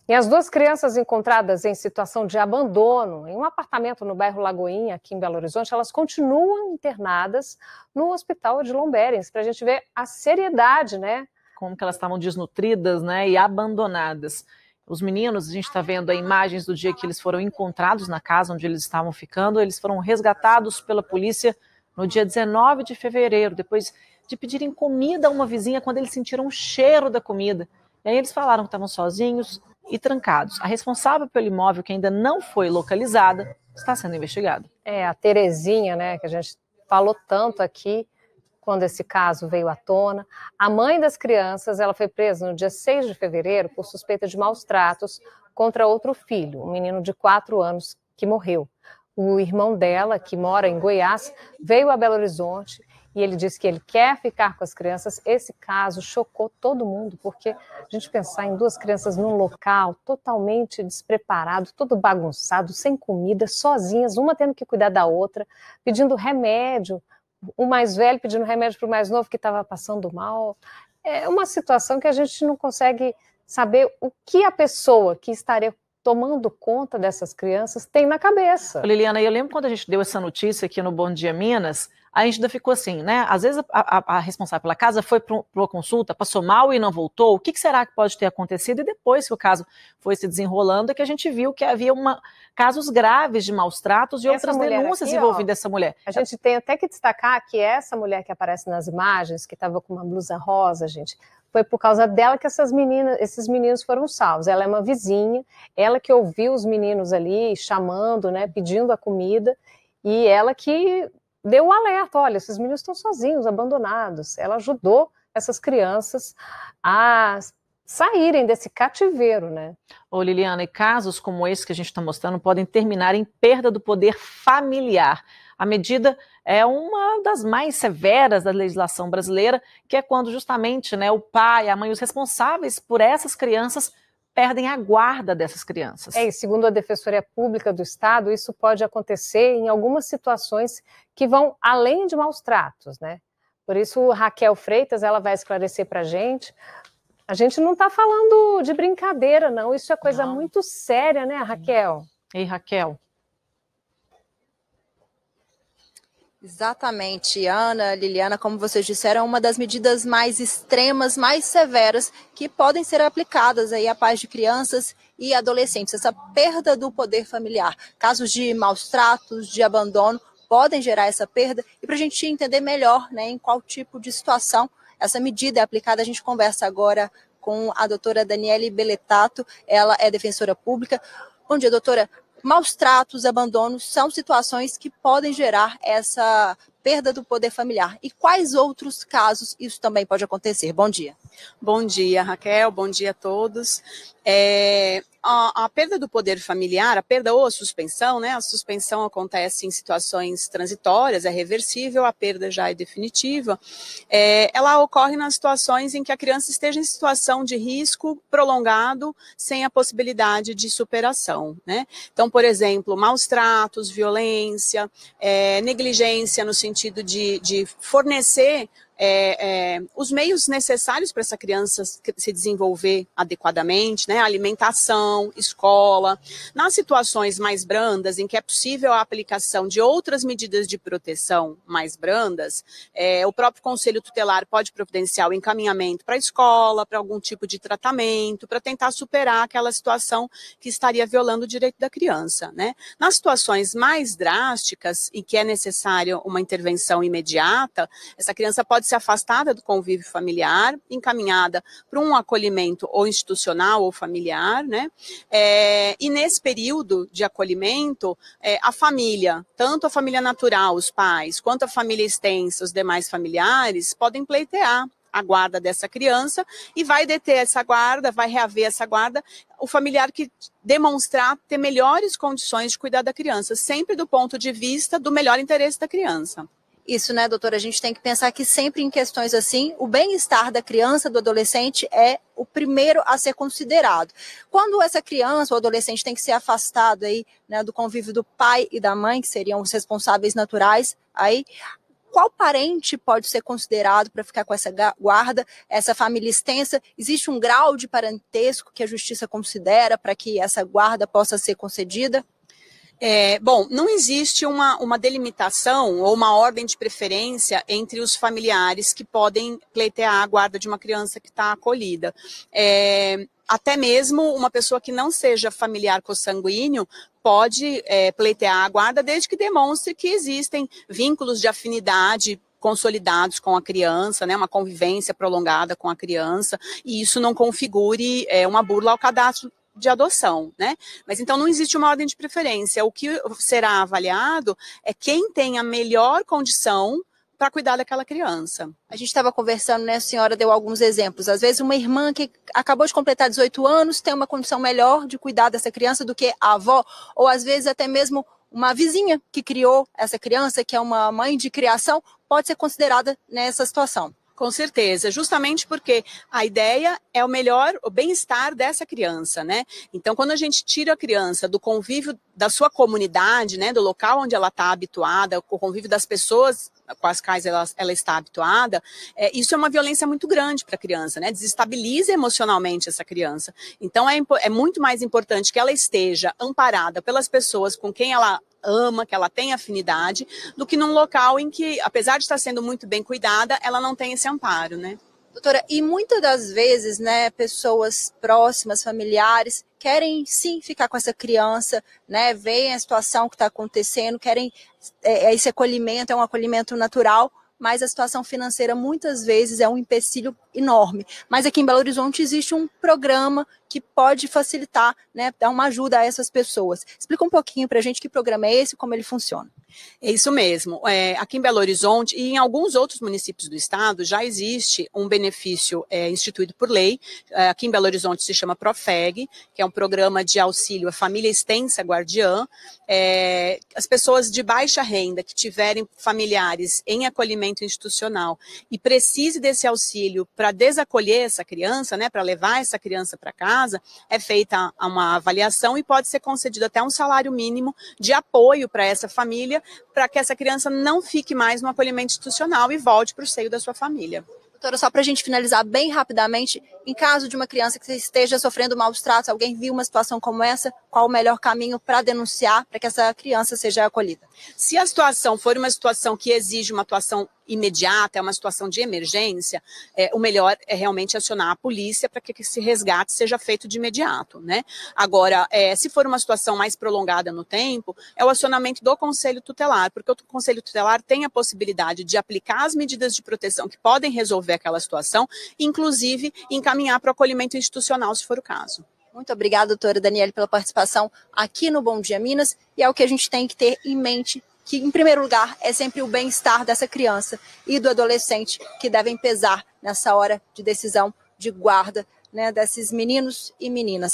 E as duas crianças encontradas em situação de abandono em um apartamento no bairro Lagoinha, aqui em Belo Horizonte, elas continuam internadas no hospital Odilon Berens, para a gente ver a seriedade, né? Como que elas estavam desnutridas, né, e abandonadas. Os meninos, a gente está vendo aí imagens do dia que eles foram encontrados na casa onde eles estavam ficando, eles foram resgatados pela polícia no dia 19 de fevereiro, depois de pedirem comida a uma vizinha quando eles sentiram o cheiro da comida. E aí eles falaram que estavam sozinhos e trancados. A responsável pelo imóvel, que ainda não foi localizada, está sendo investigada. É, a Terezinha, né, que a gente falou tanto aqui, quando esse caso veio à tona. A mãe das crianças, ela foi presa no dia 6 de fevereiro por suspeita de maus tratos contra outro filho, um menino de 4 anos que morreu. O irmão dela, que mora em Goiás, veio a Belo Horizonte e ele disse que ele quer ficar com as crianças. Esse caso chocou todo mundo, porque a gente pensar em duas crianças num local totalmente despreparado, todo bagunçado, sem comida, sozinhas, uma tendo que cuidar da outra, pedindo remédio, o mais velho pedindo remédio para o mais novo que estava passando mal. É uma situação que a gente não consegue saber o que a pessoa que estaria tomando conta dessas crianças tem na cabeça. Liliana, eu lembro quando a gente deu essa notícia aqui no Bom Dia Minas, a gente ainda ficou assim, né? Às vezes a responsável pela casa foi para uma consulta, passou mal e não voltou. O que será que pode ter acontecido? E depois que o caso foi se desenrolando, é que a gente viu que havia casos graves de maus tratos e outras denúncias envolvendo essa mulher. A gente tem até que destacar que essa mulher que aparece nas imagens, que estava com uma blusa rosa, gente, foi por causa dela que esses meninos foram salvos. Ela é uma vizinha, ela que ouviu os meninos ali chamando, né, pedindo a comida, e ela que deu o alerta, olha, esses meninos estão sozinhos, abandonados. Ela ajudou essas crianças a saírem desse cativeiro, né? Ô Liliana, e casos como esse que a gente está mostrando podem terminar em perda do poder familiar. A medida é uma das mais severas da legislação brasileira, que é quando justamente, né, o pai, a mãe, os responsáveis por essas crianças perdem a guarda dessas crianças. E segundo a Defensoria Pública do Estado, isso pode acontecer em algumas situações que vão além de maus tratos, né? Por isso, Raquel Freitas, ela vai esclarecer para a gente. A gente não está falando de brincadeira, não. Isso é coisa muito séria, né, Raquel? Ei, Raquel. Exatamente, Ana, Liliana, como vocês disseram, é uma das medidas mais extremas, mais severas que podem ser aplicadas aí a pais de crianças e adolescentes. Essa perda do poder familiar, casos de maus tratos, de abandono, podem gerar essa perda. E para a gente entender melhor, né, em qual tipo de situação essa medida é aplicada, a gente conversa agora com a doutora Daniele Beletato, ela é defensora pública. Bom dia, doutora. Maus tratos, abandonos são situações que podem gerar essa perda do poder familiar. E quais outros casos isso também pode acontecer? Bom dia. Bom dia, Raquel. Bom dia a todos. A perda do poder familiar, a perda ou a suspensão, né? A suspensão acontece em situações transitórias, é reversível, a perda já é definitiva. Ela ocorre nas situações em que a criança esteja em situação de risco prolongado, sem a possibilidade de superação, né? Então, por exemplo, maus tratos, violência, negligência no sentido de fornecer os meios necessários para essa criança se desenvolver adequadamente, né? Alimentação, escola. Nas situações mais brandas, em que é possível a aplicação de outras medidas de proteção mais brandas, o próprio Conselho Tutelar pode providenciar o encaminhamento para a escola, para algum tipo de tratamento, para tentar superar aquela situação que estaria violando o direito da criança, né? Nas situações mais drásticas, em que é necessária uma intervenção imediata, essa criança pode ser afastada do convívio familiar, encaminhada para um acolhimento ou institucional ou familiar, né? E nesse período de acolhimento, a família, tanto a família natural, os pais, quanto a família extensa, os demais familiares, podem pleitear a guarda dessa criança e vai deter essa guarda, vai reaver essa guarda, o familiar que demonstrar ter melhores condições de cuidar da criança, sempre do ponto de vista do melhor interesse da criança. Isso, né, doutora? A gente tem que pensar que sempre em questões assim, o bem-estar da criança, do adolescente, é o primeiro a ser considerado. Quando essa criança ou adolescente tem que ser afastado aí, né, do convívio do pai e da mãe, que seriam os responsáveis naturais, aí Qual parente pode ser considerado para ficar com essa guarda, essa família extensa? Existe um grau de parentesco que a justiça considera para que essa guarda possa ser concedida? Bom, não existe uma delimitação ou uma ordem de preferência entre os familiares que podem pleitear a guarda de uma criança que está acolhida. Até mesmo uma pessoa que não seja familiar consanguíneo pode pleitear a guarda desde que demonstre que existem vínculos de afinidade consolidados com a criança, né, uma convivência prolongada com a criança, e isso não configure uma burla ao cadastro de adoção, né? Mas então não existe uma ordem de preferência. O que será avaliado é quem tem a melhor condição para cuidar daquela criança. A gente estava conversando, né, a senhora deu alguns exemplos. Às vezes uma irmã que acabou de completar 18 anos tem uma condição melhor de cuidar dessa criança do que a avó, ou às vezes até mesmo uma vizinha que criou essa criança, que é uma mãe de criação, pode ser considerada nessa situação. Com certeza, justamente porque a ideia é o bem-estar dessa criança, né? Então, quando a gente tira a criança do convívio da sua comunidade, né, do local onde ela está habituada, o convívio das pessoas com as quais ela está habituada, isso é uma violência muito grande para a criança, né? Desestabiliza emocionalmente essa criança. Então, é muito mais importante que ela esteja amparada pelas pessoas com quem ela ama, que ela tem afinidade, do que num local em que, apesar de estar sendo muito bem cuidada, ela não tem esse amparo, né? Doutora, e muitas das vezes, né, pessoas próximas, familiares, querem sim ficar com essa criança, né, veem a situação que está acontecendo, querem esse acolhimento, é um acolhimento natural, mas a situação financeira muitas vezes é um empecilho enorme. Mas aqui em Belo Horizonte existe um programa que pode facilitar, né, dar uma ajuda a essas pessoas. Explica um pouquinho para a gente que programa é esse e como ele funciona. É isso mesmo. Aqui em Belo Horizonte e em alguns outros municípios do estado já existe um benefício instituído por lei. Aqui em Belo Horizonte se chama PROFEG, que é um programa de auxílio à família extensa guardiã. As pessoas de baixa renda que tiverem familiares em acolhimento institucional e precise desse auxílio para desacolher essa criança, né, para levar essa criança para casa, é feita uma avaliação e pode ser concedido até um salário mínimo de apoio para essa família, para que essa criança não fique mais no acolhimento institucional e volte para o seio da sua família. Doutora, só para a gente finalizar bem rapidamente, em caso de uma criança que esteja sofrendo maus tratos, alguém viu uma situação como essa, qual o melhor caminho para denunciar, para que essa criança seja acolhida? Se a situação for uma situação que exige uma atuação imediata, é uma situação de emergência, o melhor é realmente acionar a polícia para que esse resgate seja feito de imediato, né? Agora, se for uma situação mais prolongada no tempo, é o acionamento do Conselho Tutelar, porque o Conselho Tutelar tem a possibilidade de aplicar as medidas de proteção que podem resolver aquela situação, inclusive encaminhar para o acolhimento institucional, se for o caso. Muito obrigada, doutora Daniele, pela participação aqui no Bom Dia Minas, e é o que a gente tem que ter em mente, que em primeiro lugar é sempre o bem-estar dessa criança e do adolescente que devem pesar nessa hora de decisão de guarda, né, desses meninos e meninas.